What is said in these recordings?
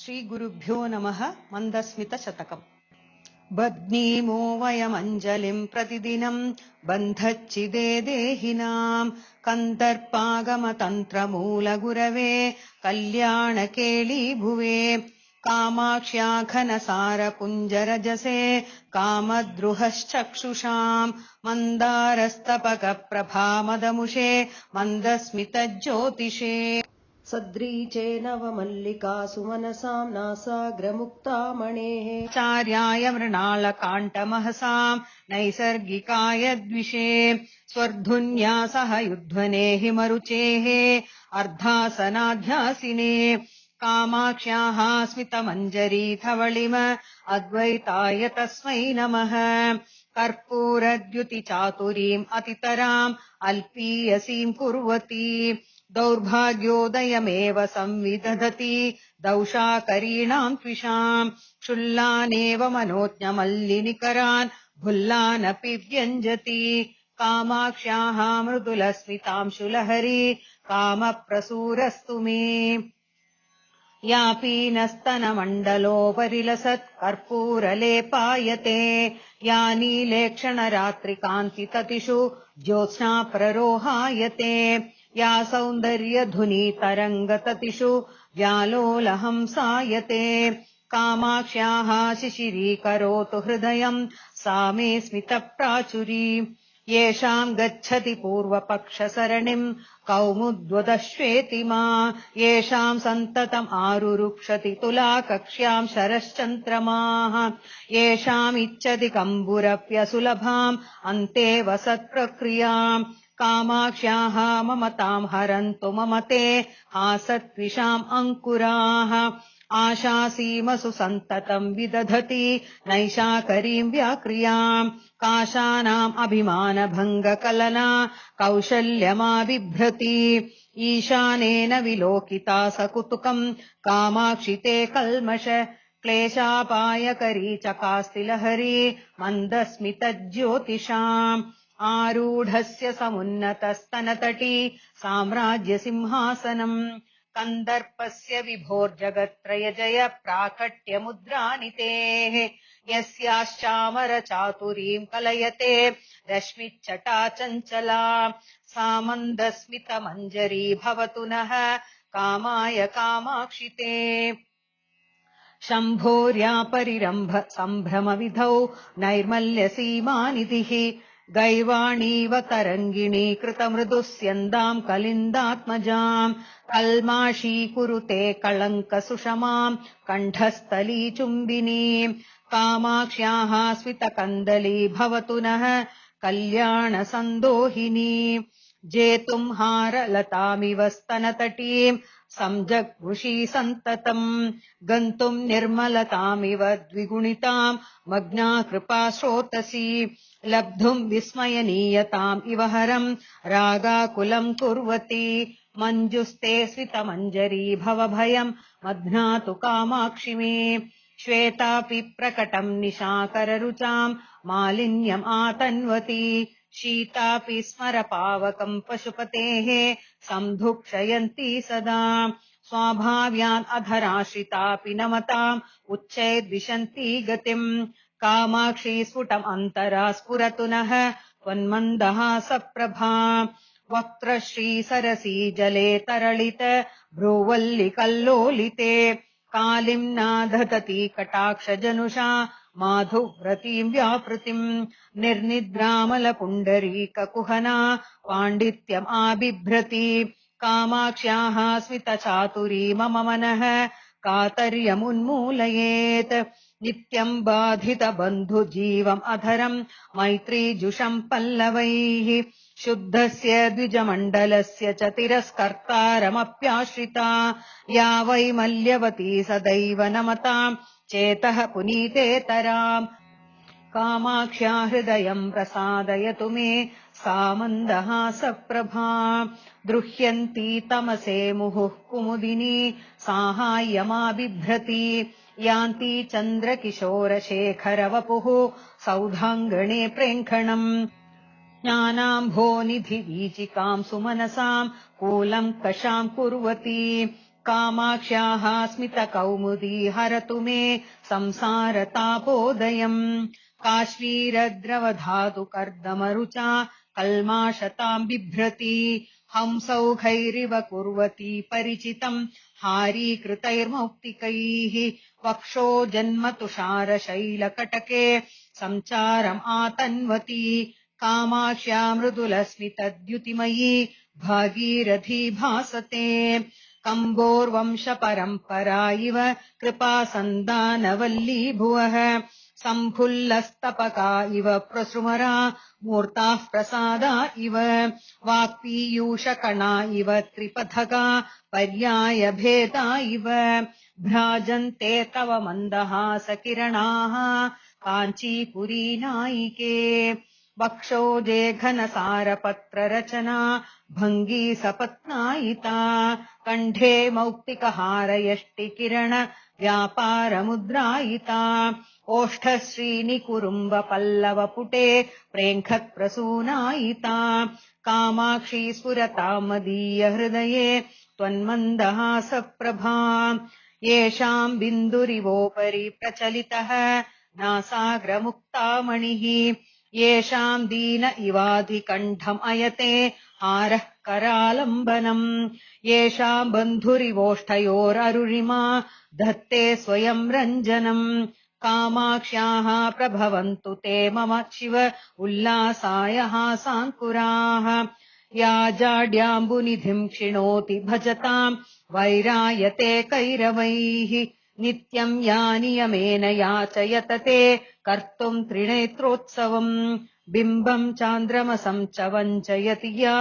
श्रीगुरुभ्यो नमः। मन्दस्मितशतकम्। बध्नीमो वयमञ्जलिम् प्रतिदिनम् बन्धच्चिदे देहिनाम् कन्दर्पागमतन्त्रमूलगुरवे कल्याणकेळीभुवे कामाक्ष्या घनसारपुञ्जरजसे कामद्रुहश्चक्षुषाम् मन्दारस्तपकप्रभामदमुषे मन्दस्मितज्योतिषे सद्रीचे नवमल्लिका सुमनसाम् नासाग्रमुक्तामणेः चार्याय मृणालकाण्ठमहसाम् नैसर्गिकाय द्विषे स्वर्धुन्या सह युध्वने हिमरुचेः अर्धासनाध्यासिने कामाक्ष्याः स्मितमञ्जरी धवलिम अद्वैताय तस्मै नमः। कर्पूरद्युतिचातुरीम् अतितराम् अल्पीयसीम् कुर्वती दौर्भाग्योदयमेव संविदधति दौशाकरीणाम् त्विषाम् क्षुल्लानेव मनोज्ञमल्लिनिकरान् भुल्लानपि व्यञ्जति कामाक्ष्याः मृदुलस्मितांशुलहरी कामप्रसूरस्तु मे यापीनस्तनमण्डलोपरिलसत् कर्पूरलेपायते या नीलेक्षणरात्रिकान्तिततिषु ज्योत्स्ना प्ररोहायते या सौन्दर्यधुनीतरङ्गततिषु व्यालोलहंसायते कामाक्ष्याः शिशिरीकरोतु हृदयम् सा मे स्मितप्राचुरी येषाम् गच्छति पूर्वपक्षसरणिम् कौमुद्वदश्वेतिमा येषाम् सन्ततम् आरुरुक्षति तुलाकक्ष्याम् शरश्चन्द्रमाः येषाम् इच्छति कम्बुरप्यसुलभाम् अन्ते वसत्प्रक्रियाम् कामाक्ष्याः ममताम् हरन्तु ममते हासत्विषाम् अङ्कुराः आशासीमसु सन्ततम् विदधति नैशाकरीम् व्याक्रियाम् काशानाम् अभिमानभङ्गकलना कौशल्यमाबिभ्रति ईशानेन विलोकिता सकुतुकम् कामाक्षिते कल्मष क्लेशापायकरी चकास्तिलहरी मन्दस्मितज्योतिषाम् आरूढस्य समुन्नतस्तनतटी साम्राज्यसिंहासनम् कन्दर्पस्य विभोर्जगत्त्रयजय प्राकट्यमुद्रानितेः यस्याश्चामरचातुरीम् कलयते रश्मिच्चटा चञ्चला सा मन्दस्मितमञ्जरी भवतु नः कामाय कामाक्षिते शम्भोर्या परिरम्भ सम्भ्रमविधौ नैर्मल्यसीमानिधिः गैवाणीव तरङ्गिणी कृतमृदुस्यन्दाम् कलिन्दात्मजाम् कल्माषीकुरुते कलङ्कसुषमाम् कण्ठस्थलीचुम्बिनीम् कामाक्ष्याः स्मितकन्दली भवतु नः कल्याणसन्दोहिनी जेतुम् हारलतामिव स्तनतटीम् संजग्मुषी सन्ततम् गन्तुम् निर्मलतामिव द्विगुणिताम् मग्ना कृपा स्रोतसी लब्धुम् विस्मयनीयताम् इव हरम् रागाकुलम् कुर्वती मञ्जुस्ते स्मितमञ्जरी भवभयम् मध्नातु कामाक्षि मे श्वेतापि प्रकटम् निशाकररुचाम् मालिन्यम् आतन्वती शीतापि स्मरपावकम् पशुपतेः सन्धुक्षयन्ती सदा स्वाभाव्यान् अधराश्रितापि नमताम् उच्चैर्विशन्ती गतिम् कामाक्षी स्फुटम् अन्तरा स्फुरतु नः त्वन्मन्दहासप्रभा वक्त्रश्रीसरसी जले तरलित भ्रूवल्लिकल्लोलिते कालिम् नादधती कटाक्षजनुषा माधुव्रतीम् व्यापृतिम् निर्निद्रामलपुण्डरीककुहना पाण्डित्यम् आबिभ्रति कामाक्ष्याः स्मितचातुरी मम मनः कातर्यमुन्मूलयेत् नित्यम् बाधितबन्धुजीवम् अधरम् मैत्रीजुषम् पल्लवैः शुद्धस्य द्विजमण्डलस्य च तिरस्कर्तारमप्याश्रिता या वैमल्यवती सदैव नमताम् चेतः पुनीतेतराम् कामाक्ष्या हृदयम् प्रसादयतु मे सा मन्दहासप्रभा द्रुह्यन्ती तमसे मुहुः कुमुदिनी साहाय्यमाबिभ्रति यान्ती चन्द्रकिशोरशेखरवपुः सौधाङ्गणे प्रेङ्खणम् ज्ञानाम्भोनिधिवीचिकाम् सुमनसाम् कूलम् कषाम् कुर्वती कामाक्ष्याः स्मितकौमुदी हरतु मे संसारतापोदयम् काश्मीरद्रवधातुकर्दमरुचा कल्माषताम् बिभ्रति हंसौघैरिव कुर्वती परिचितम् हारीकृतैर्मौक्तिकैः वक्षो जन्मतुषारशैलकटके सञ्चारम् आतन्वती कामाक्ष्या मृदुलस्मितद्युतिमयी भागीरथी भासते कम्बोर्वंशपरम्परा इव कृपासन्दानवल्ली भुवः सम्फुल्लस्तपका इव प्रसृमरा मूर्ताः प्रसादा इव वाक्पीयूषकणा इव त्रिपथगा पर्यायभेदा इव भ्राजन्ते तव मन्दहासकिरणाः काञ्चीपुरी नायिके वक्षोजे घनसारपत्ररचना भङ्गी सपत्नायिता कण्ठे मौक्तिकहारयष्टिकिरण व्यापारमुद्रायिता ओष्ठश्रीनिकुरुम्बपल्लवपुटे प्रेङ्खत्प्रसूनायिता कामाक्षी स्फुरता मदीय हृदये त्वन्मन्दहासप्रभा येषाम् बिन्दुरिवोपरि प्रचलितः नासाग्रमुक्तामणिः येषाम् दीन इवाधिकण्ठम् अयते हारः करालम्बनम् येषाम् बन्धुरिवोष्ठयोररुणिमा धत्ते स्वयम् रञ्जनम् कामाक्ष्याः प्रभवन्तु ते मम शिव उल्लासाय हासाङ्कुराः या जाड्याम्बुनिधिम् क्षिणोति भजताम् वैरायते कैरवैः नित्यम् या नियमेन याचयत ते कर्तुम् त्रिनेत्रोत्सवम् बिम्बम् चान्द्रमसम् च वञ्चयति या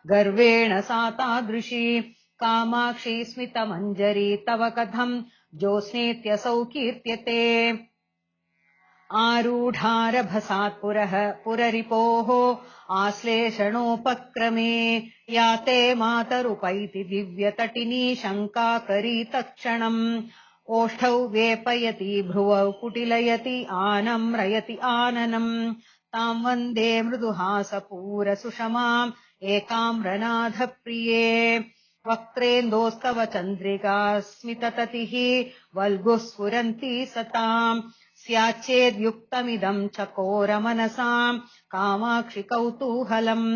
गर्वेण सा तादृशी कामाक्षी स्मितमञ्जरी तव कथम् ज्योत्स्नेत्यसौ कीर्त्यते आरूढारभसात्पुरः पुररिपोः आश्लेषणोपक्रमे या ते मातरुपैति दिव्यतटिनी शङ्काकरी तत्क्षणम् ओष्ठौ वेपयति भ्रुवौ कुटिलयति आनम्रयति आननम् ताम् वन्दे मृदुहासपूरसुषमाम् एकाम्रनाथप्रिये वक्त्रेन्दोस्तव चन्द्रिका स्मितततिः वल्गुः स्फुरन्ती सताम् स्याच्चेद्युक्तमिदम् चकोरमनसाम् कामाक्षि कौतूहलम्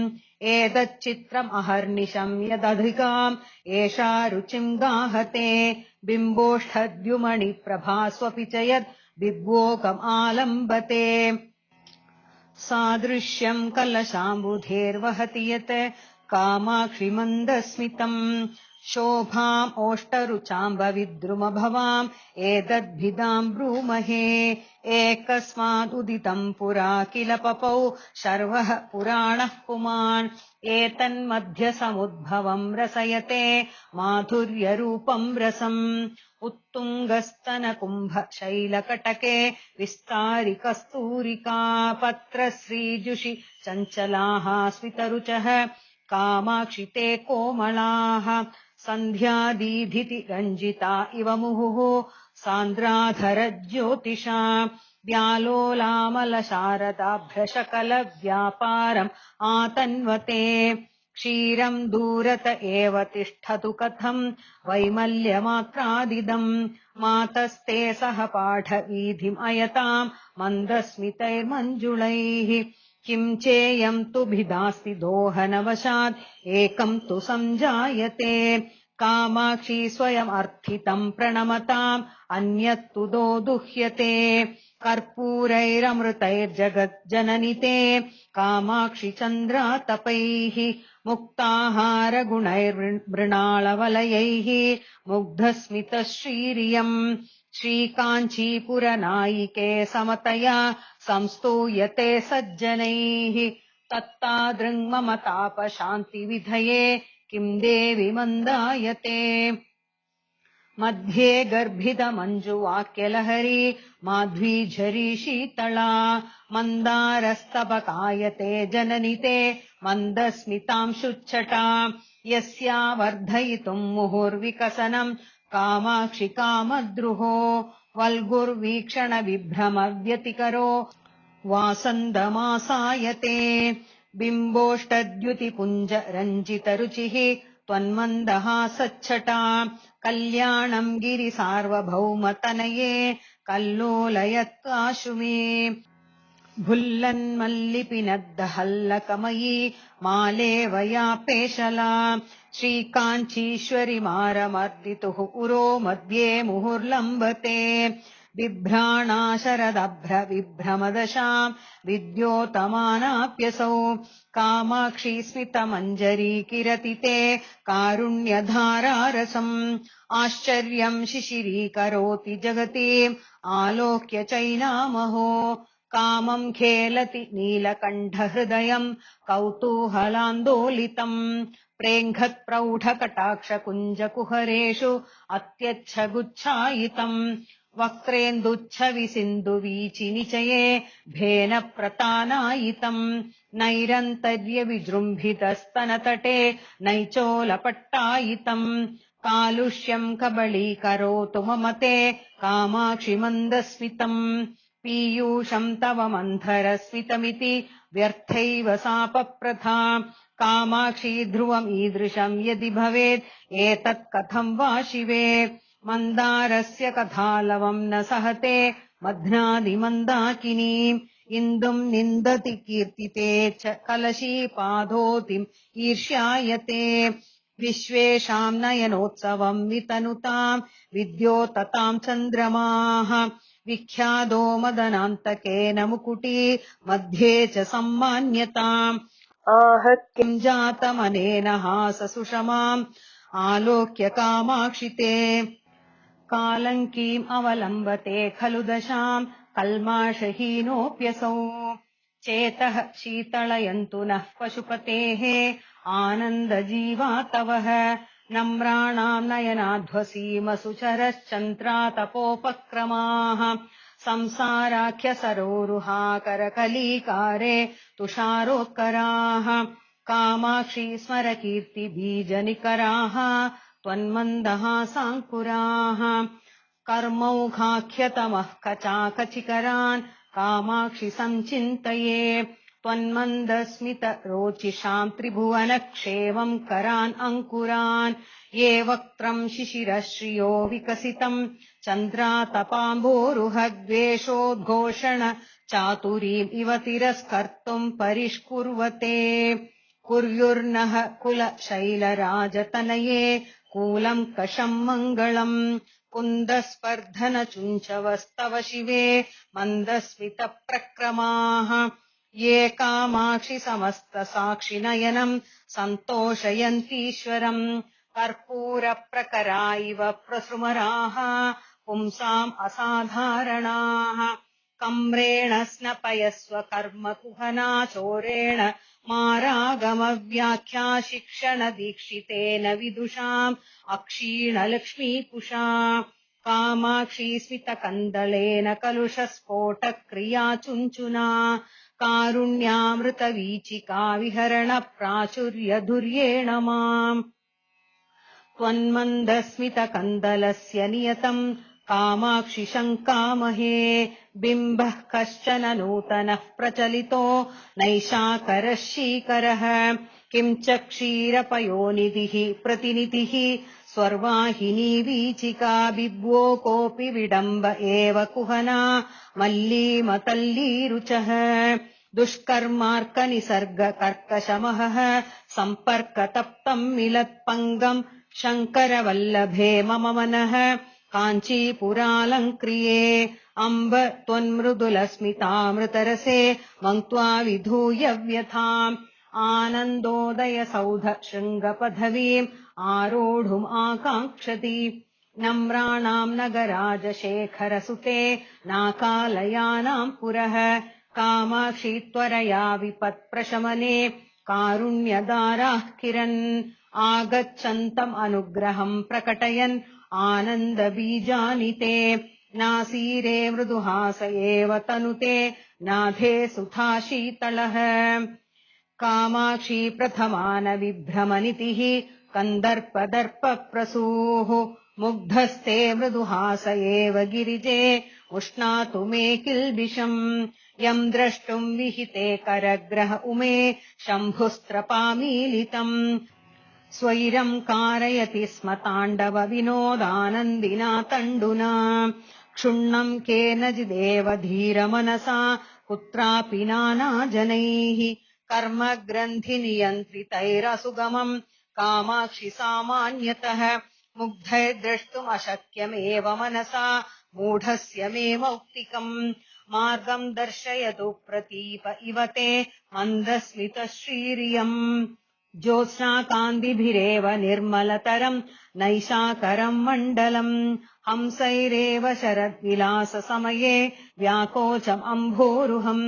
एतच्चित्रम् अहर्निशम् यदधिकाम् एषा रुचिम् गाहते बिम्बोष्ठद्युमणिप्रभास्वपि च यद् बिभ्वोकम् आलम्बते सादृश्यम् कलशाम्बुधेर्वहति यत् कामाक्षि मन्दस्मितम् शोभाम् ओष्टरुचाम्ब विद्रुमभवाम् एतद्भिदाम् ब्रूमहे एकस्मादुदितम् पुरा किल पपौ शर्वः पुराणः पुमान् एतन्मध्यसमुद्भवम् रसयते माधुर्यरूपम् रसम् उत्तुङ्गस्तनकुम्भ शैलकटके विस्तारि कस्तूरिका पत्रश्रीजुषि चञ्चलाः स्मितरुचः कामाक्षि ते कोमलाः सन्ध्यादीधिति रञ्जिता इव मुहुः सान्द्राधरज्योतिषा व्यालोलामलशारदाभ्रशकलव्यापारम् आतन्वते क्षीरम् दूरत एव तिष्ठतु कथम् वैमल्यमात्रादिदम् मातस्ते सह पाठवीधिम् अयताम् मन्दस्मितैर्मञ्जुळैः किम् चेयम् तु भिदास्ति दोहनवशात् एकम् तु सञ्जायते कामाक्षी स्वयमर्थितम् प्रणमताम् अन्यत्तु दोदुह्यते कर्पूरैरमृतैर्जगज्जननि ते कामाक्षि चन्द्रातपैः मुक्ताहारगुणैर्मृणालवलयैः मुग्धस्मितश्रीरियम् श्रीकाञ्चीपुरनायिके समतया संस्तूयते सज्जनैः तत्तादृङ्ममतापशान्तिविधये किम् देवि मन्दायते मध्ये गर्भितमञ्जुवाक्यलहरी माध्वीझरी शीतला मन्दारस्तबकायते जननि ते मन्दस्मिताम् शुच्छटा यस्या वर्धयितुम् मुहुर्विकसनम् कामाक्षि कामद्रुहो वल्गुर्वीक्षणविभ्रमव्यतिकरो वासन्दमासायते बिम्बोष्टद्युतिपुञ्ज रञ्जितरुचिः त्वन्मन्दहासच्छटा कल्याणम् गिरिसार्वभौमतनये कल्लोलयत्वाशु मे भुल्लन्मल्लिपिनद्दहल्लकमयी मालेवया पेशला श्रीकाञ्चीश्वरि मारमर्दितुः उरो मध्ये मुहुर्लम्बते बिभ्राणा शरदभ्र विभ्रमदशाम् विद्योतमानाप्यसौ कामाक्षी स्मितमञ्जरी किरति ते कारुण्यधारारसम् आश्चर्यम् शिशिरीकरोति जगति आलोक्य चैनामहो कामम् खेलति नीलकण्ठहृदयम् कौतूहलान्दोलितम् प्रेङ्घत्प्रौढकटाक्षकुञ्जकुहरेषु अत्यच्छगुच्छायितम् वक्त्रेन्दुच्छविसिन्धुवीचिनिचये भेन प्रतानायितम् नैरन्तर्यविजृम्भितस्तनतटे नैचोलपट्टायितम् कालुष्यम् कबलीकरोतु मम ते कामाक्षि मन्दस्मितम् पीयूषम् तव मन्थरस्मितमिति व्यर्थैव सापप्रथा कामाक्षी ध्रुवमीदृशम् यदि भवेत् एतत् कथम् वा शिवे मन्दारस्य कथालवम् न सहते मध्नादिमन्दाकिनीम् इन्दुम् निन्दति कीर्तिते च कलशीपाधोतिम् ईर्ष्यायते विश्वेषाम् नयनोत्सवम् वितनुताम् विद्योतताम् चन्द्रमाः विख्यातो मदनान्तकेन मुकुटी मध्ये च सम्मान्यताम् आहत्किम् जातमनेन हाससुषमाम् आलोक्य कामाक्षिते कालङ्कीम् अवलम्बते खलु दशाम् कल्माषहीनोऽप्यसौ चेतः शीतलयन्तु नः पशुपतेः आनन्दजीवातवः नम्राणाम् नयनाध्वसीमसुचरश्चन्द्रातपोपक्रमाः संसाराख्यसरोरुहाकरकलीकारे तुषारोत्कराः कामाक्षी स्मरकीर्तिबीजनिकराः त्वन्मन्दहासाङ्कुराः कर्मौघाख्यतमः कचाकचिकरान् कामाक्षि सञ्चिन्तये त्वन्मन्दस्मितरोचिषाम् त्रिभुवनक्षेमम् करान् अङ्कुरान् ये वक्त्रम् शिशिरः श्रियो विकसितम् चन्द्रातपाम्भोरुहद्वेषोद्घोषण चातुरीम् इव तिरस्कर्तुम् परिष्कुर्वते कुर्युर्नः कुलशैलराजतनये कूलम् कषम् मङ्गलम् कुन्दस्पर्धनचुञ्चवस्तव शिवे मन्दस्मितप्रक्रमाः ये कामाक्षि समस्तसाक्षिनयनम् सन्तोषयन्तीश्वरम् कर्पूरप्रकरा इव प्रसृमराः पुंसाम् असाधारणाः कम्रेण स्नपयस्व कर्मकुहना चोरेण मारागमव्याख्या शिक्षणदीक्षितेन विदुषाम् अक्षीणलक्ष्मीपुषा कामाक्षी स्मितकन्दलेन कलुषस्फोटक्रिया चुञ्चुना कारुण्यामृतवीचिका विहरणप्राचुर्यधुर्येण माम् त्वन्मन्दस्मितकन्दलस्य नियतम् कामाक्षि शङ्कामहे बिम्बः कश्चन नूतनः प्रचलितो नैषाकरः शीकरः किम् च क्षीरपयोनिधिः प्रतिनिधिः स्वर्वाहिनी वीचिका बिभ्वो कोऽपि विडम्ब एव कुहना मल्लीमतल्लीरुचः दुष्कर्मार्कनिसर्गकर्कशमहः सम्पर्कतप्तम् मिलत्पङ्गम् शङ्करवल्लभे मम मनः काञ्चीपुरालङ्क्रिये अम्ब त्वन्मृदुलस्मितामृतरसे मङ्क्त्वा विधूय व्यथाम् आनन्दोदयसौध शृङ्गपदवीम् आरोढुम् आकाङ्क्षति नम्राणाम् नगराजशेखरसुते नाकालयानाम् पुरः कामाक्षी त्वरया विपत्प्रशमने कारुण्यदाराः किरन् आगच्छन्तम् अनुग्रहम् प्रकटयन् आनन्दबीजानिते नासीरे मृदुहास एव तनुते नाभे सुधा शीतलः कामाक्षी प्रथमान विभ्रमनितिः कन्दर्पदर्पप्रसूः मुग्धस्ते मृदुहास एव गिरिजे उष्णातु मे किल्बिषम् यम् द्रष्टुम् विहिते करग्रह उमे शम्भुस्त्रपामीलितम् स्वैरम् कारयति स्म ताण्डव विनोदानन्दिना तण्डुना क्षुण्णम् केनचिदेव धीरमनसा कुत्रापि नानाजनैः कर्मग्रन्थिनियन्त्रितैरसुगमम् कामाक्षि सामान्यतः मुग्धैर्द्रष्टुमशक्यमेव मनसा मूढस्य मे मौक्तिकम् मार्गम् दर्शयतु प्रतीप इव ते मन्दस्मितश्रीरियम् ज्योत्स्नाकान्तिभिरेव निर्मलतरम् नैशाकरम् मण्डलम् हंसैरेव शरद्विलाससमये व्याकोचम् अम्भोरुहम्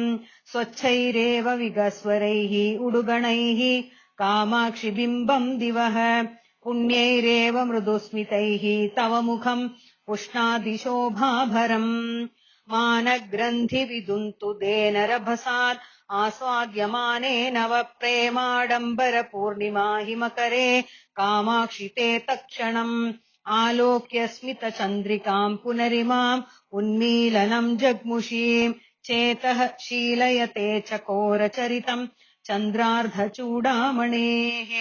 स्वच्छैरेव विगस्वरैः उडुगणैः कामाक्षि बिम्बम् दिवः पुण्यैरेव मृदुस्मितैः तव मुखम् पुष्णादिशोभाभरम् मानग्रन्थिविदुन्तु देनरभसात् आस्वाद्यमाने नव प्रेमाडम्बरपूर्णिमा हिमकरे कामाक्षि ते तत्क्षणम् आलोक्य स्मितचन्द्रिकाम् पुनरिमाम् उन्मीलनम् जग्मुषीम् चेतः शीलयते चकोरचरितम् चन्द्रार्धचूडामणेः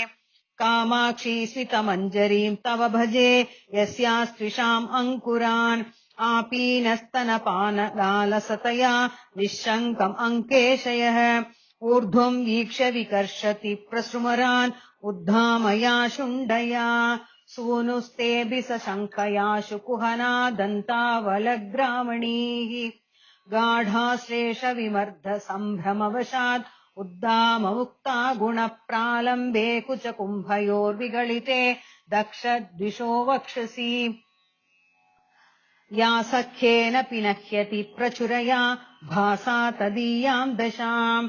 कामाक्षी स्मितमञ्जरीम् तव भजे यस्यास्त्विषाम् अङ्कुरान् आपीनस्तनपानलालसतया निःशङ्कम् अङ्केशयः ऊर्ध्वम् वीक्ष्य विकर्षति प्रसृमरान् उद्धामया शुण्डया सूनुस्ते बिसशङ्खयाशु कुहना दन्तावलग्रामणीः गाढाश्लेष विमर्द सम्भ्रमवशात् उद्दाममुक्ता गुणप्रालम्बे कुचकुम्भयोर्विगलिते दक्षद्विषो वक्षसि या सख्येन पिनह्यति प्रचुरया भासा तदीयाम् दशाम्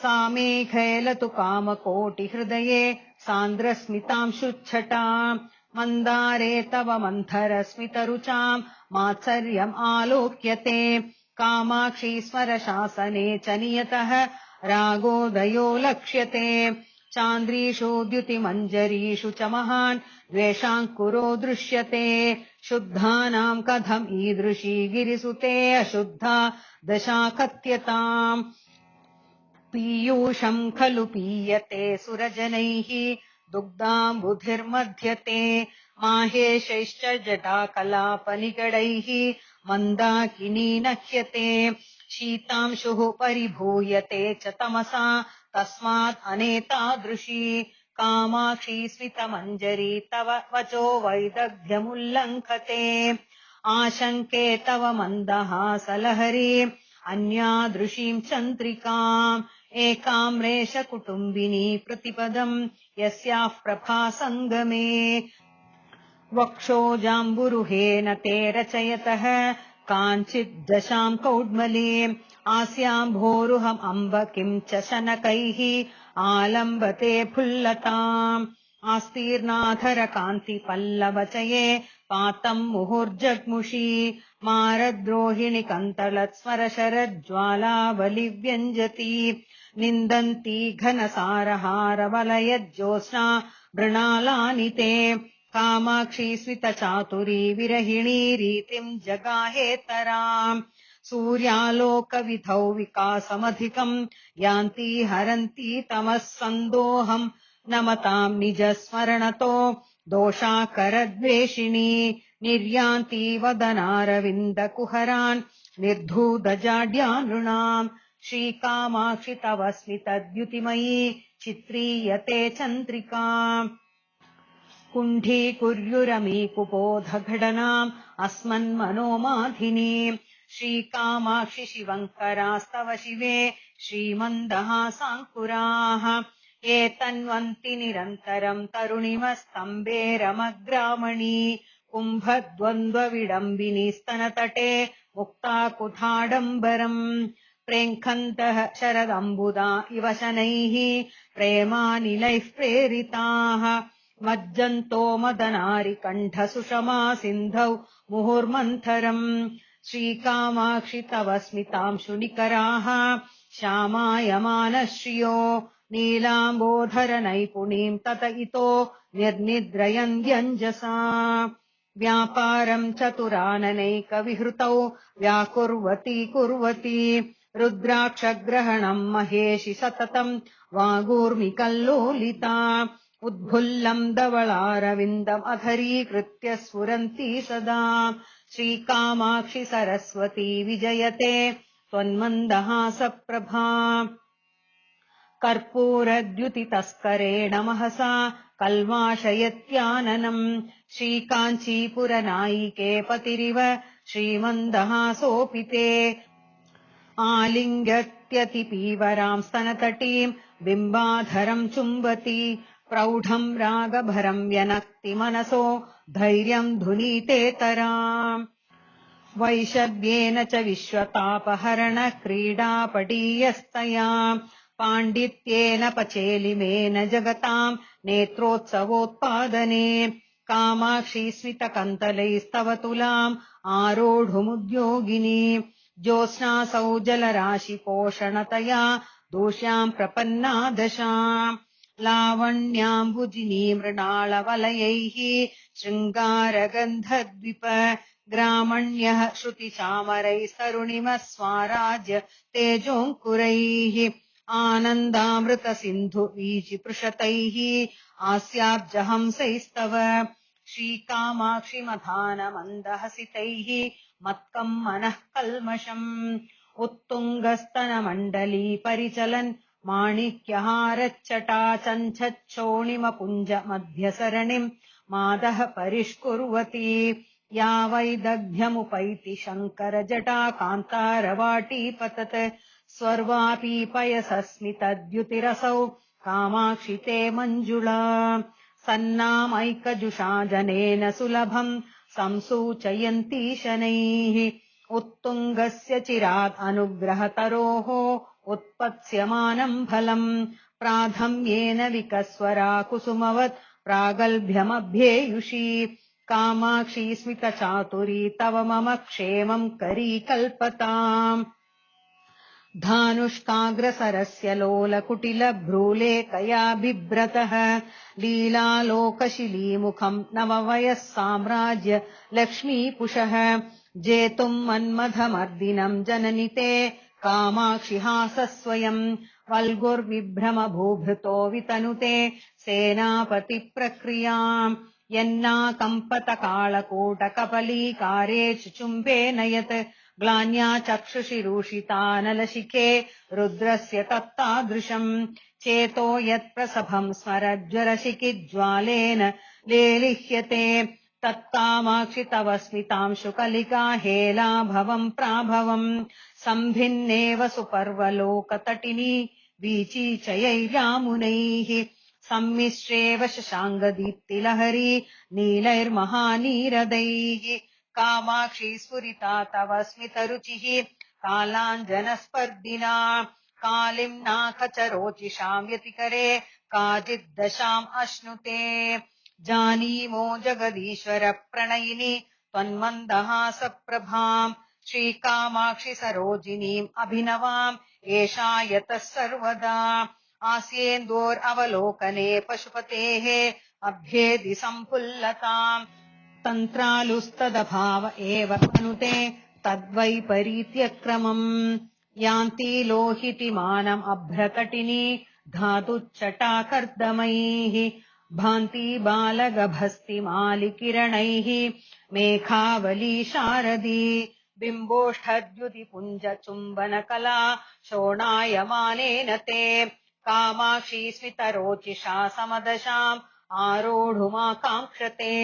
सा मेघैलतु कामकोटिहृदये सान्द्रस्मिताम् शुच्छटाम् मन्दारे तव मन्थरस्मितरुचाम् मात्सर्यम् आलोक्यते कामाक्षी स्मरशासने च नियतः रागोदयो लक्ष्यते चान्द्रीषु द्युतिमञ्जरीषु च महान् द्वेषाङ्कुरो दृश्यते शुद्धानाम् कथम् ईदृशी गिरिसुते अशुद्धा दशा कथ्यताम् पीयूषम् खलु पीयते सुरजनैः दुग्धाम्बुधिर्मध्यते माहेशैश्च जटाकलापनिगडैः मन्दाकिनी नह्यते शीतांशुः परिभूयते च तमसा तस्मात् अनेतादृशी कामाक्षी स्मितमञ्जरी तव वचो वैदग्ध्यमुल्लङ्घते आशङ्के तव मन्दहासलहरी अन्यादृशीम् चन्द्रिकाम् एकाम्रेष कुटुम्बिनी प्रतिपदम् यस्याः प्रभासङ्गमे वक्षोजाम्बुरुहेन ते रचयतः काञ्चिद्दशाम् कौड्मलीम् आस्याम् भोरुहम् अम्ब किम् च शनकैः आलम्बते फुल्लताम् आस्तीर्णाधर कान्ति पल्लवचये पातम् मुहुर्जग्मुषी मारद्रोहिणि कन्तलत्स्मर शरज्ज्वालावलिव्यञ्जति निन्दन्ती घनसारहारवलयज्योत्स्ना मृणालानिते कामाक्षी स्मितचातुरी विरहिणी रीतिम् जगाहेतराम् सूर्यालोकविधौ विकासमधिकम् यान्ती हरन्ती तमः सन्दोहम् नमताम् निजस्मरणतो दोषाकरद्वेषिणी निर्यान्ती वदनारविन्दकुहरान् निर्धूतजाड्यानृणाम् श्रीकामाक्षि तव स्मितद्युतिमयी चित्रीयते चन्द्रिका कुण्ठीकुर्युरमीकुपोधघटनाम् अस्मन्मनोमाधिनीम् श्रीकामाक्षि शिवङ्करास्तव शिवे श्रीमन्दहासाङ्कुराः एतन्वन्ति निरन्तरम् तरुणिमस्तम्बेरमग्रामणी कुम्भद्वन्द्वविडम्बिनी स्तनतटे मुक्ताकुथाडम्बरम् प्रेङ्खन्तः शरदम्बुदा इव शनैः प्रेमानिलैः प्रेरिताः मज्जन्तो मदनारि कण्ठसुषमा सिन्धौ मुहुर्मन्थरम् श्रीकामाक्षि तव स्मितांशुनिकराः श्यामायमानश्रियो नीलाम्बोधर नैपुणीम् तत इतो निर्निद्रयन्त्यञ्जसा व्यापारम् चतुराननैकविहृतौ व्याकुर्वती रुद्राक्षग्रहणम् महेशि सततम् वागूर्मिकल्लोलिता उद्भुल्लम् धवलारविन्दम् अधरीकृत्य स्फुरन्ती सदा श्रीकामाक्षि सरस्वती विजयते त्वन्मन्दहासप्रभा कर्पूरद्युतितस्करेण महसा कल्माशयत्याननम् श्रीकाञ्चीपुरनायिके पतिरिव श्रीमन्दहासोऽपि ते आलिङ्गत्यतिपीवराम् स्तनतटीम् बिम्बाधरम् चुम्बति प्रौढम् रागभरम् व्यनक्ति मनसो धैर्यम् धुनीतेतराम् वैशद्येन च विश्वतापहरण क्रीडापटीयस्तया पाण्डित्येन पचेलिमेन जगताम् नेत्रोत्सवोत्पादने कामाक्षी स्मितकन्तलैस्तव तुलाम् आरोढुमुद्योगिनी ज्योत्स्नासौ जलराशिपोषणतया दोष्याम् प्रपन्ना दशाम् लावण्याम्बुजिनी मृणालवलयैः शृङ्गारगन्धद्विप ग्रामण्यः श्रुतिचामरैस्तरुणिमः स्वाराज्य तेजोऽङ्कुरैः आनन्दामृतसिन्धुवीचिपृषतैः आस्याब्जहंसैस्तव श्रीकामाक्षि मथानमन्दहसितैः मत्कम् मनः कल्मषम् उत्तुङ्गस्तनमण्डली परिचलन् माणिक्यहारच्चटा चञ्चच्छोणिमपुञ्ज मध्यसरणिम् मादः परिष्कुर्वती या वैदग्ध्यमुपैति शङ्करजटा कान्तारवाटी पतत् स्वर्वापीपयसस्मितद्युतिरसौ कामाक्षि ते मञ्जुळा सन्नामैकजुषा जनेन सुलभम् संसूचयन्ती शनैः उत्तुङ्गस्य चिरात् अनुग्रहतरोः उत्पत्स्यमानम् फलम् प्राथम्येन विकस्वरा कुसुमवत् प्रागल्भ्यमभ्येयुषी कामाक्षी स्मितचातुरी तव मम क्षेमम् करीकल्पताम् धानुष्काग्रसरस्य लोलकुटिलभ्रूलेकया बिभ्रतः लीलालोकशिलीमुखम् नववयः साम्राज्य लक्ष्मीपुषः जेतुम् मन्मथमर्दिनम् जननि ते कामाक्षि हासस्वयम् वल्गुर्विभ्रमभूभृतो वितनुते सेनापतिप्रक्रियाम् यन्नाकम्पतकालकूटकपलीकारे चुम्बे नयत् ग्लान्या चक्षुषि रूषितानलशिखे रुद्रस्य तत्तादृशम् चेतो यत्प्रसभम् स्मरज्वरशिखिज्वालेन लेलिह्यते तत्कामाक्षि तव स्मितांशुकलिका हेलाभवम् प्राभवम् सम्भिन्नेव सुपर्वलोकतटिनी वीचीचयैर्यामुनैः सम्मिश्रेव शशाङ्गदीप्तिलहरी नीलैर्महानीरदैः कामाक्षी स्फुरिता तव स्मितरुचिः कालाञ्जनस्पर्धिना कालिम् नाखचरोचिषाम् व्यतिकरे काचिद्दशाम् अश्नुते जानीमो जगदीश्वर प्रणयिनि त्वन्मन्दहासप्रभाम् श्रीकामाक्षि सरोजिनीम् अभिनवाम् एषा यतः सर्वदा आस्येन्दोरवलोकने पशुपतेः अभ्येदि सम्फुल्लताम् तन्त्रालुस्तदभाव एव अनुते तद्वैपरीत्यक्रमम् यान्ति लोहितिमानम् अभ्रतटिनी धातुच्चटाकर्दमैः भान्ति बालगभस्तिमालिकिरणैः मेघावली शारदी बिम्बोष्ठद्युतिपुञ्जचुम्बनकला शोणायमानेन ते कामाक्षी स्मितरोचिषा समदशाम् आरोढुमाकाङ्क्षते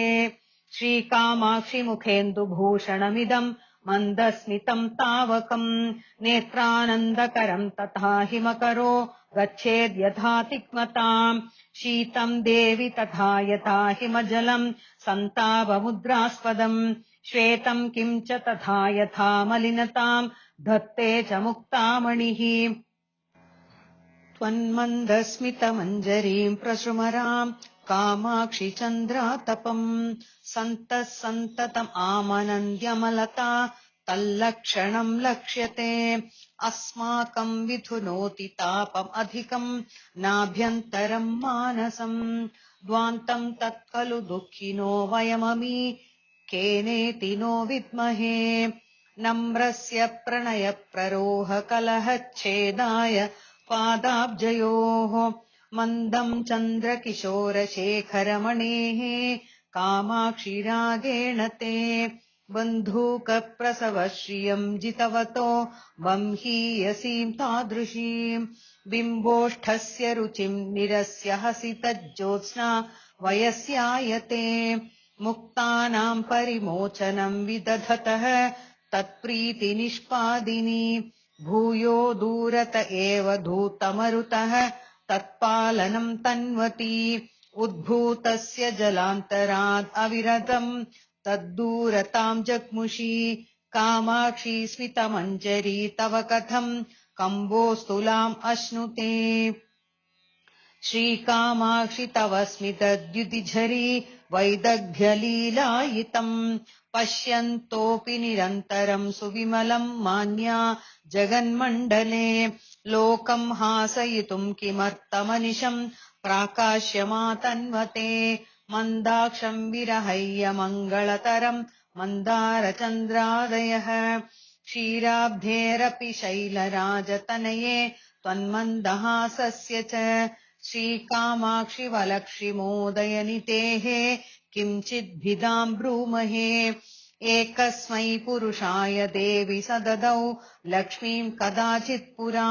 श्रीकामाक्षि मुखेन्दुभूषणमिदम् मन्दस्मितम् तावकम् नेत्रानन्दकरम् तथा हिमकरो गच्छेद्यथा तिक्मताम् शीतम् देवि तथा यथा हिमजलम् सन्तापमुद्रास्पदम् श्वेतम् किञ्च तथा यथा मलिनताम् धत्ते च मुक्तामणिः त्वन्मन्दस्मितमञ्जरीम् प्रसृमराम् कामाक्षि चन्द्रातपम् सन्तः सन्ततम् आमनन्द्यमलता तल्लक्षणम् लक्ष्यते अस्माकम् विधुनोति तापम् अधिकम् नाभ्यन्तरम् मानसम् द्वान्तम् तत्खलु दुःखिनो वयममी केनेति नो विद्महे नम्रस्य प्रणय प्ररोह कलहच्छेदाय पादाब्जयोः मन्दम् चन्द्रकिशोरशेखरमणेः कामाक्षि रागेण ते बन्धूकप्रसवश्रियम् जितवतो बंहीयसीम् तादृशीम् बिम्बोष्ठस्य रुचिम् निरस्य हसितज्योत्स्ना वयस्यायते मुक्तानाम् परिमोचनम् विदधतः तत्प्रीतिनिष्पादिनी भूयो दूरत एव धूतमरुतः तत्पालनम् तन्वती उद्भूतस्य जलान्तरात् अविरतम् तद्दूरताम् जग्मुषी कामाक्षी स्मितमञ्जरी तव कथम् कम्बोस्तुलाम् अश्नुते श्रीकामाक्षि तव स्मितद्युतिझरी वैदग्ध्यलीलायितम् पश्यन्तोऽपि निरन्तरम् सुविमलम् मान्या जगन्मण्डले लोकम् हासयितुम् किमर्थमनिशम् प्राकाश्यमातन्वते मन्दाक्षम् विरहय्य मङ्गलतरम् मन्दारचन्द्रादयः क्षीराब्धेरपि शैलराजतनये त्वन्मन्दहासस्य च श्रीकामाक्षिवलक्षिमोदयनितेः किञ्चिद्भिदाम् ब्रूमहे एकस्मै पुरुषाय देवि सददौ लक्ष्मीम् कदाचित् पुरा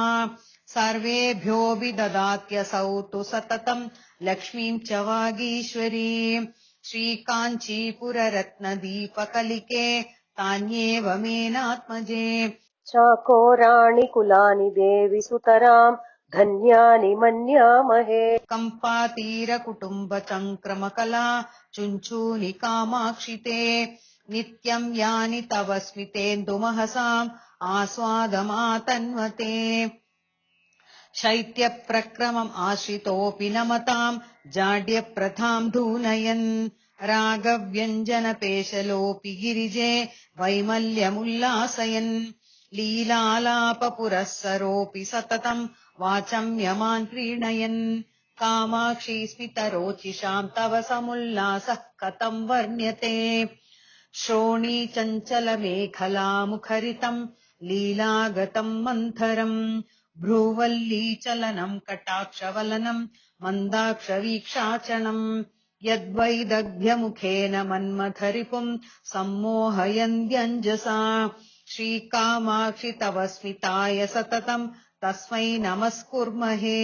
सर्वेभ्योऽपि ददात्यसौ तु सततम् लक्ष्मीम् च वागीश्वरी श्रीकाञ्चीपुररत्नदीपकलिके तान्येव मेनात्मजे चाकोराणि कुलानि देवि सुतराम् धन्यानि मन्यामहे कम्पातीरकुटुम्बचङ्क्रमकला चुञ्चूनि कामाक्षिते नित्यम् यानि तव स्मितेन्दुमहसाम् आस्वादमातन्वते शैत्यप्रक्रमम् आश्रितोऽपि नमताम् जाड्यप्रथाम् धूनयन् रागव्यञ्जनपेशलोऽपि गिरिजे वैमल्यमुल्लासयन् लीलालापपुरःसरोऽपि सततम् वाचम्यमान् क्रीणयन् कामाक्षी स्मितरोचिषाम् तव समुल्लासः कथम् वर्ण्यते श्रोणी चञ्चलमेखलामुखरितम् लीलागतम् मन्थरम् भ्रूवल्लीचलनम् कटाक्षवलनम् मन्दाक्षवीक्षाचनम् यद्वैदग्ध्यमुखेन मन्मथरिपुम् सम्मोहयन्त्यञ्जसा श्रीकामाक्षि तव स्मिताय सततम् तस्मै नमस्कुर्महे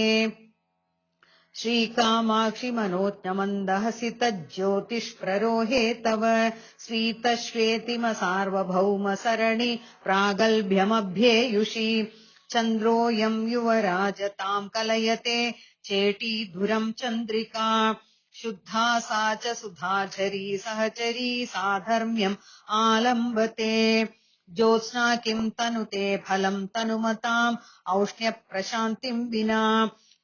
श्रीकामाक्षि मनोज्ञमन्दहसितज्योतिष्प्ररोहे तव स्वीतश्वेतिमसार्वभौमसरणि प्रागल्भ्यमभ्येयुषि चन्द्रोऽयम् युवराजताम् कलयते चेटीधुरम् चन्द्रिका शुद्धा सा च सुधाझरी सहचरी साधर्म्यम् आलम्बते ज्योत्स्ना किम् तनुते फलम् तनुमताम् औष्ण्यप्रशान्तिम् विना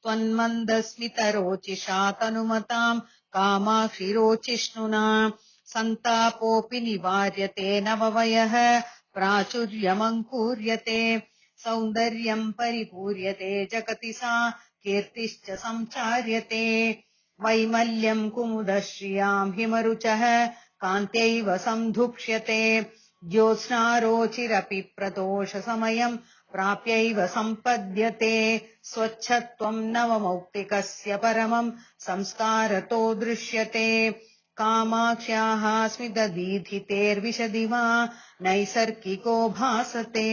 त्वन्मन्दस्मितरोचिषा तनुमताम् कामाक्षिरोचिष्णुना सन्तापोऽपि निवार्यते नववयः प्राचुर्यमङ्कुर्यते सौन्दर्यम् परिपूर्यते जगति सा कीर्तिश्च सञ्चार्यते वैमल्यम् कुमुदश्रियाम् हिमरुचः कान्त्यैव सन्धुक्ष्यते ज्योत्स्नारोचिरपि प्रदोषसमयम् प्राप्यैव सम्पद्यते स्वच्छत्वम् नवमौक्तिकस्य परमम् संस्कारतो दृश्यते कामाक्ष्याः स्मितदीधितेर्विशदि वा नैसर्गिको भासते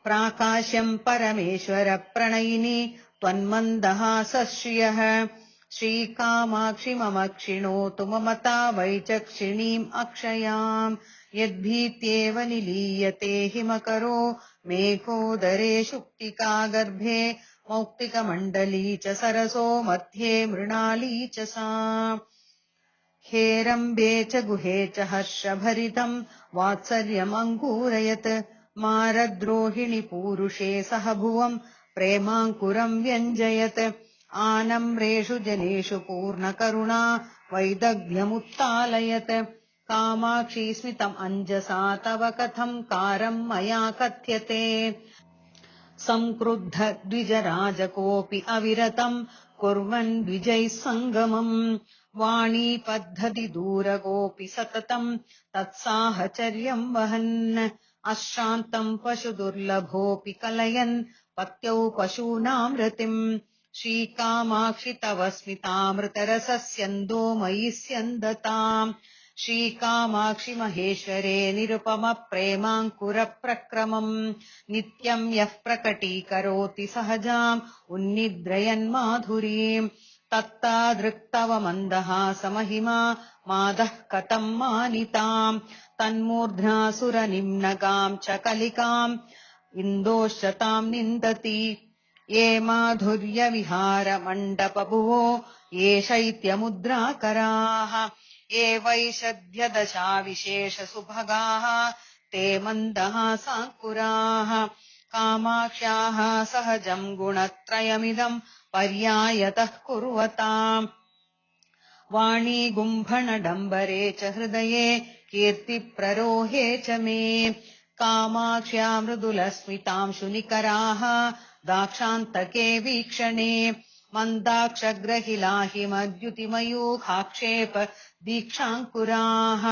प्राकाश्यम् परमेश्वर प्रणयिनि त्वन्मन्दहासश्रियः श्रीकामाक्षि मम क्षिणोतु ममता वैचक्षिणीम् अक्षयाम् यद्भीत्येव निलीयते हिमकरो मेघोदरे शुक्तिका गर्भे मौक्तिकमण्डली च सरसो मध्ये मृणाली च सा हेरम्बे च गुहे च हर्षभरितम् वात्सर्यमङ्कुरयत् मारद्रोहिणि पूरुषे सह भुवम् प्रेमाङ्कुरम् व्यञ्जयत् आनम्रेषु जनेषु पूर्णकरुणा वैदग्ध्यमुत्तालयत् कामाक्षी स्मितम् अञ्जसा तव कथम् कारम् मया कथ्यते संक्रुद्ध द्विजराजकोऽपि अविरतम् कुर्वन् द्विजैः सङ्गमम् वाणी पद्धति दूरगोऽपि सततम् तत्साहचर्यम् वहन् अश्रान्तम् पशुदुर्लभोऽपि कलयन् पत्यौ पशूनाम् रतिम् श्रीकामाक्षि तव स्मितामृतरसस्यन्दो मयि स्यन्दताम् श्रीकामाक्षि महेश्वरे निरुपमप्रेमाङ्कुरप्रक्रमम् नित्यम् यः प्रकटीकरोति सहजाम् उन्निद्रयन्माधुरीम् तत्तादृक्तव मन्दहासमहिमा मादः कथम् मानिताम् तन्मूर्ध्नासुरनिम्नगाम् च कलिकाम् इन्दोश्च ताम् निन्दति ये माधुर्यविहारमण्डपभुवो ये शैत्यमुद्राकराः ये वैशद्यदशाविशेषसुभगाः ते मन्दहासाङ्कुराः कामाक्ष्याः सहजम् गुणत्रयमिदम् पर्यायतः कुर्वताम् वाणी गुम्भणडम्बरे च हृदये कीर्तिप्ररोहे च मे कामाक्ष्या मृदुलस्मितांशुनिकराः दाक्षान्तके वीक्षणे मन्दाक्षग्रहिलाहिमद्युतिमयूखाक्षेप दीक्षाङ्कुराः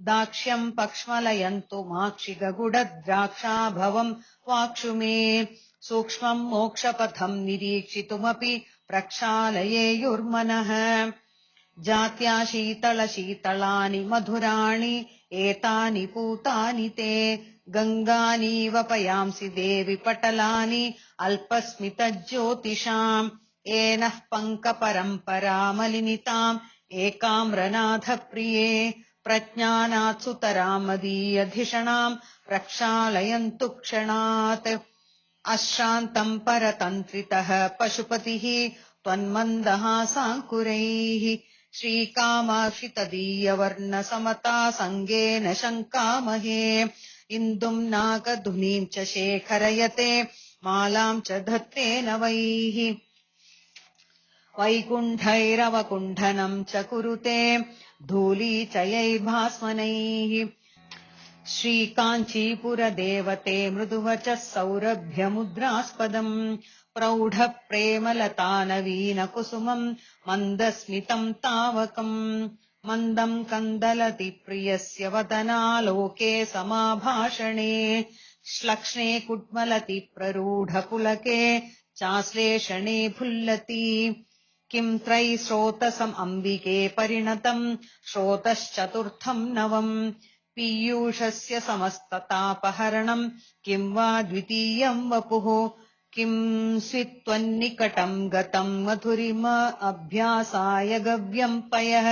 दाक्ष्यम् पक्ष्मलयन्तु माक्षिगगुडद्राक्षाभवम् वाक्षु मे सूक्ष्मम् मोक्षपथम् निरीक्षितुमपि प्रक्षालयेयुर्मनः जात्या शीतलशीतलानि मधुराणि एतानि पूतानि ते गङ्गानीव पयांसि देवि पटलानि अल्पस्मितज्योतिषाम् येनः पङ्कपरम्परामलिनिताम् एकाम्रनाथप्रिये प्रज्ञानात्सुतराम् मदीयधिषणाम् प्रक्षालयन्तु क्षणात् अश्रान्तम् परतन्त्रितः पशुपतिः त्वन्मन्दहासाङ्कुरैः श्रीकामाक्षि तदीयवर्णसमता सङ्गेन शङ्कामहे इन्दुम् नागधुनीम् च शेखरयते मालाम् च धत्ते नवैः वैकुण्ठैरवकुण्ठनम् च कुरुते धूलीचयैर्भास्मनैः श्रीकाञ्चीपुरदेवते मृदुवचः सौरभ्यमुद्रास्पदम् प्रौढप्रेमलतानवीनकुसुमम् मन्दस्मितम् तावकम् मन्दम् कन्दलति प्रियस्य वदनालोके समाभाषणे श्लक्ष्णे कुड्मलति प्ररूढपुलके चाश्लेषणे भुल्लति किम् त्रैस्रोतसम् अम्बिके परिणतम् श्रोतश्चतुर्थम् नवम् पीयूषस्य समस्ततापहरणम् किम् वा द्वितीयम् वपुः किम् स्वित्त्वन्निकटम् गतम् मधुरिम अभ्यासाय गव्यम् पयः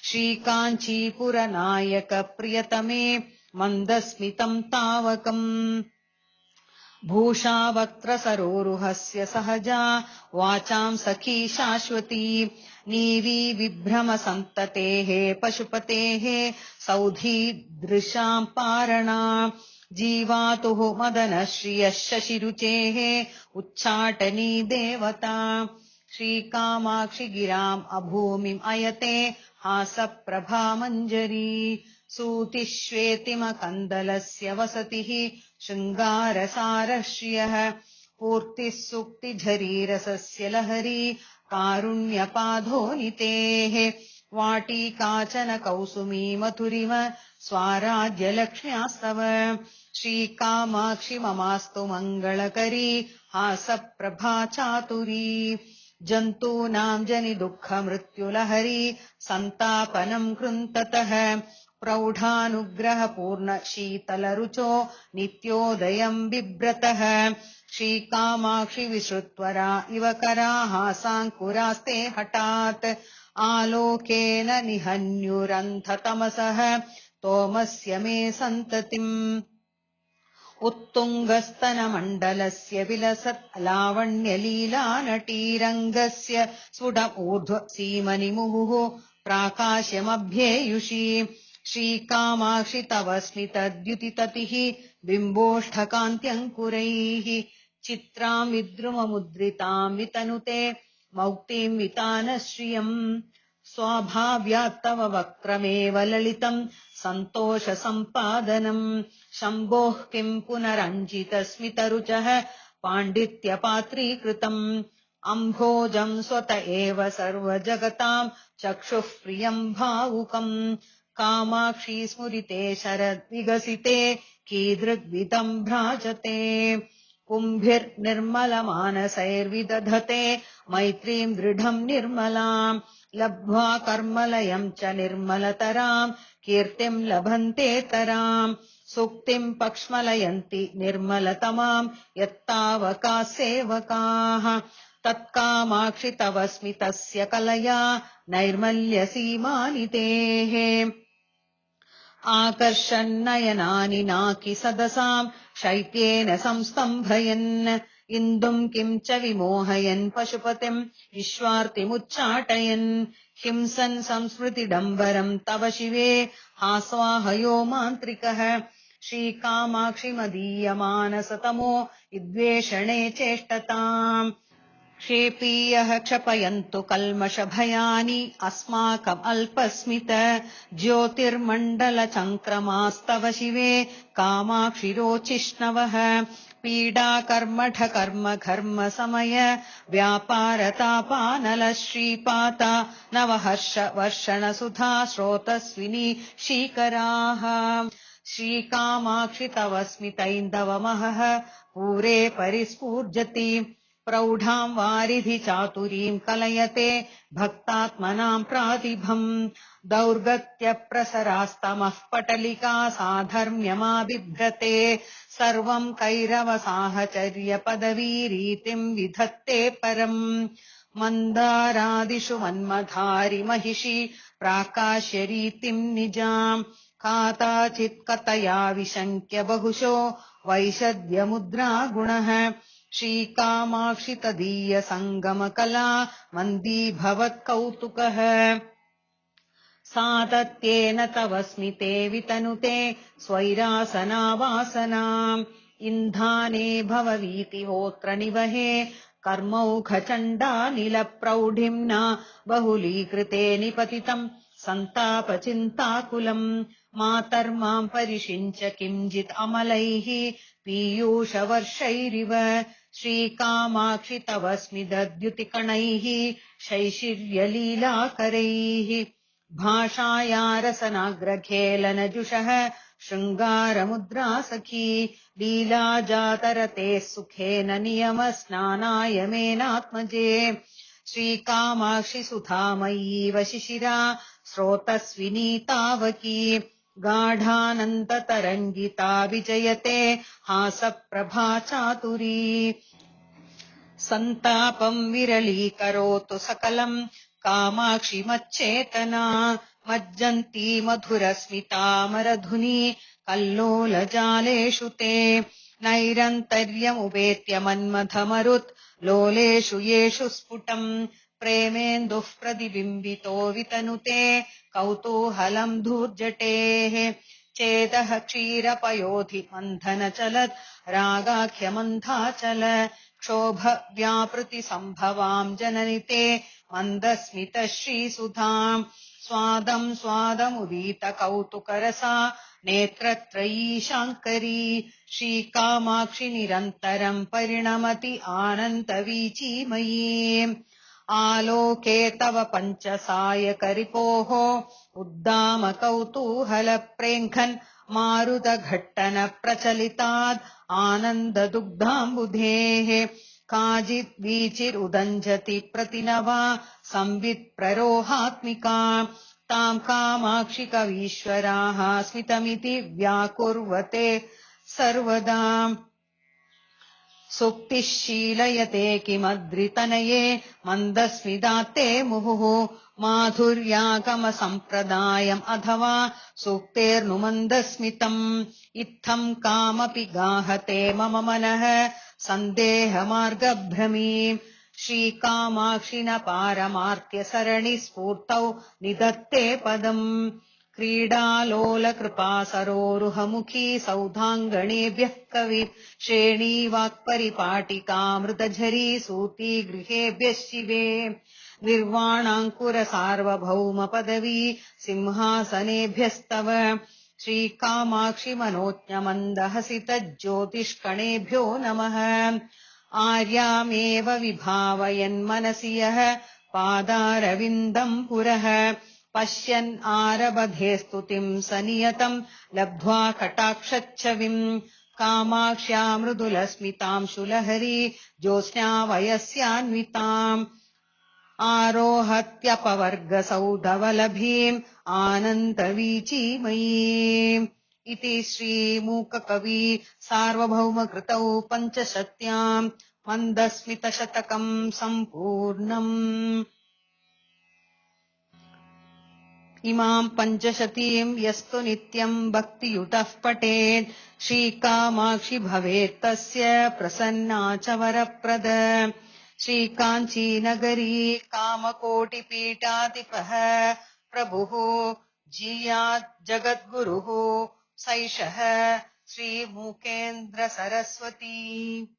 श्रीकाञ्चीपुरनायक प्रियतमे मन्दस्मितम् तावकम् भूषावक्त्रसरोरुहस्य सहजा वाचाम् सखी शाश्वती नीवी विभ्रमसन्ततेः पशुपतेः सौधीदृशाम् पारणा जीवातुः मदनश्रियः शशिरुचेः उच्चाटनी देवता श्रीकामाक्षि गिराम् अभूमिम् अयते हासप्रभामञ्जरी सूतिश्वेतिमकन्दलस्य वसतिः शृङ्गारसारश्रियः पूर्तिः सूक्तिझरीरसस्य लहरी कारुण्यपाधोनितेः वाटी काचन कौसुमी मधुरिव स्वाराज्यलक्ष्म्यास्तव श्रीकामाक्षि ममास्तु मङ्गलकरी हासप्रभा चातुरी जन्तूनाम् जनिदुःखमृत्युलहरी सन्तापनम् कृन्ततः प्रौढानुग्रहपूर्ण शीतलरुचो नित्योदयम् बिभ्रतः श्रीकामाक्षि विश्रुत्वरा इव कराः हासाङ्कुरास्ते हठात् आलोकेन निहन्युरन्धतमसः तोमस्य मे सन्ततिम् उत्तुङ्गस्तनमण्डलस्य विलसत् लावण्यलीलानटीरङ्गस्य स्फुटमूर्ध्व सीमनिमुहुः प्राकाश्यमभ्येयुषी श्रीकामाक्षि तव स्मितद्युतिततिः बिम्बोष्ठकान्त्यङ्कुरैः चित्राम् विद्रुममुद्रिताम् वितनुते मौक्तिम् वितानश्रियम् स्वाभाव्यात्तव वक्त्रमेव ललितम् सन्तोषसम्पादनम् शम्भोः किम् पुनरञ्जितस्मितरुचः पाण्डित्यपात्रीकृतम् अम्भोजम् स्वत एव सर्वजगताम् चक्षुः प्रियम् भावुकम् कामाक्षी स्फुरिते शरद्विगसिते कीदृग्विधम् भ्राजते कुम्भिर्निर्मलमानसैर्विदधते मैत्रीम् दृढम् निर्मलाम् लब्ध्वा कर्मलयम् च निर्मलतराम् कीर्तिम् लभन्तेतराम् सूक्तिम् पक्ष्मलयन्ति निर्मलतमाम् यत्तावकाः सेवकाः तत्कामाक्षि तव स्मितस्य कलया नैर्मल्यसीमानितेः आकर्षन्नयनानि नाकि सदसाम् शैत्येन संस्तम्भयन् इन्दुम् किम् च विमोहयन् पशुपतिम् विश्वार्तिमुच्चाटयन् हिंसन् संस्मृतिडम्बरम् तव शिवे हास्वाहयो मान्त्रिकः श्रीकामाक्षि मदीयमानसतमो विद्वेषणे चेष्टताम् क्षेपीयः क्षपयन्तु कल्मषभयानि अस्माकम् अल्पस्मित ज्योतिर्मण्डलचङ्क्रमास्तव शिवे कामाक्षि रोचिष्णवः पीडाकर्मठ कर्म घर्म समय व्यापारतापानल श्रीपात नवहर्ष वर्षण सुधा स्रोतस्विनी शीकराः श्रीकामाक्षि तव स्मितैन्दवमहः पूरे परिस्फूर्जति प्रौढाम् वारिधि चातुरीम् कलयते भक्तात्मनाम् प्रातिभम् दौर्गत्यप्रसरास्तमः पटलिका साधर्म्यमाबिभ्रते सर्वम् कैरवसाहचर्यपदवीरीतिम् विधत्ते परम् मन्दारादिषु मन्मधारि महिषी प्राकाश्यरीतिम् निजाम् काताचित् कतया विशङ्क्य बहुशो वैशद्यमुद्रा गुणः श्रीकामाक्षि तदीय सङ्गमकला मन्दीभवत्कौतुकः सातत्येन तव स्मिते वितनुते स्वैरासनावासनाम् इन्धाने भववीतिहोत्र निवहे कर्मौघचण्डानिलप्रौढिम्ना बहुलीकृते निपतितम् सन्तापचिन्ताकुलम् मातर्माम् परिषिञ्च किञ्चित् अमलैः पीयूषवर्षैरिव श्रीकामाक्षि तव स्मिदद्युतिकणैः शैशिर्यलीलाकरैः भाषाया रसनाग्रखेलनजुषः शृङ्गारमुद्रा सखी लीलाजातरते सुखेन नियमस्नानाय मेनात्मजे श्रीकामाक्षि सुधामयीव शिशिरा स्रोतस्विनीतावकी गाढानन्ततरङ्गिता विजयते हासप्रभा चातुरी सन्तापम् विरलीकरोतु सकलम् कामाक्षि मच्चेतना मज्जन्ती मधुरस्मितामरधुनी कल्लोलजालेषु ते नैरन्तर्यमुपेत्य मन्मथमरुत् लोलेषु येषु स्फुटम् प्रेमेन्दुः प्रतिबिम्बितो वितनुते कौतूहलम् धूर्जटेः चेदः क्षीरपयोधि मन्थनचलत् रागाख्यमन्थाचल क्षोभ व्यापृति सम्भवाम् जननिते मन्दस्मित श्रीसुधाम् स्वादम् स्वादमुदीत कौतुकरसा नेत्रत्रयी शाङ्करी श्रीकामाक्षि निरन्तरम् परिणमति आनन्दवीचीमयी आलोके तव पञ्चसायकरिपोः उद्दाम कौतूहलप्रेङ्खन् मारुतघट्टन प्रचलिताद् आनन्ददुग्धाम्बुधेः काचिद्वीचिरुदञ्जति प्रतिनवा संवित् प्ररोहात्मिका ताम् कामाक्षि कवीश्वराः स्मितमिति व्याकुर्वते सर्वदा सुक्तिः शीलयते किमद्रितनये मन्दस्मिदात्ते मुहुः माधुर्यागमसम्प्रदायम् अथवा सूक्तेर्नुमन्दस्मितम् इत्थम् कामपि गाहते मम मनः सन्देहमार्गभ्रमी श्रीकामाक्षि न पारमार्त्यसरणिस्फूर्तौ निदत्ते पदम् क्रीडालोलकृपासरोरुहमुखी सौधाङ्गणेभ्यः कवि श्रेणीवाक्परिपाटिकामृतझरी सूती गृहेभ्यः शिवे निर्वाणाङ्कुरसार्वभौमपदवी सिंहासनेभ्यस्तव श्रीकामाक्षि मनोज्ञमन्दहसितज्योतिष्कणेभ्यो नमः आर्यामेव विभावयन्मनसि यः पादारविन्दम् पुरः पश्यन् आरबधे स्तुतिम् स नियतम् लब्ध्वा कटाक्षच्छविम् कामाक्ष्या मृदुलस्मितां शुलहरी ज्योत्स्ना वयस्यान्विताम् आरोहत्यपवर्गसौधवलभीम् आनन्दवीचीमयीम् इति श्रीमूककवि सार्वभौमकृतौ पञ्चशत्याम् मन्दस्मितशतकम् सम्पूर्णम्। इमाम् पञ्चशतीम् यस्तु नित्यम् भक्तियुतः पठेत् श्रीकामाक्षि भवेत्तस्य प्रसन्ना च वरप्रद। श्रीकाञ्चीनगरी कामकोटिपीठाधिपः प्रभुः जीयात् जगद्गुरुः सैषः श्रीमूकेन्द्र सरस्वती।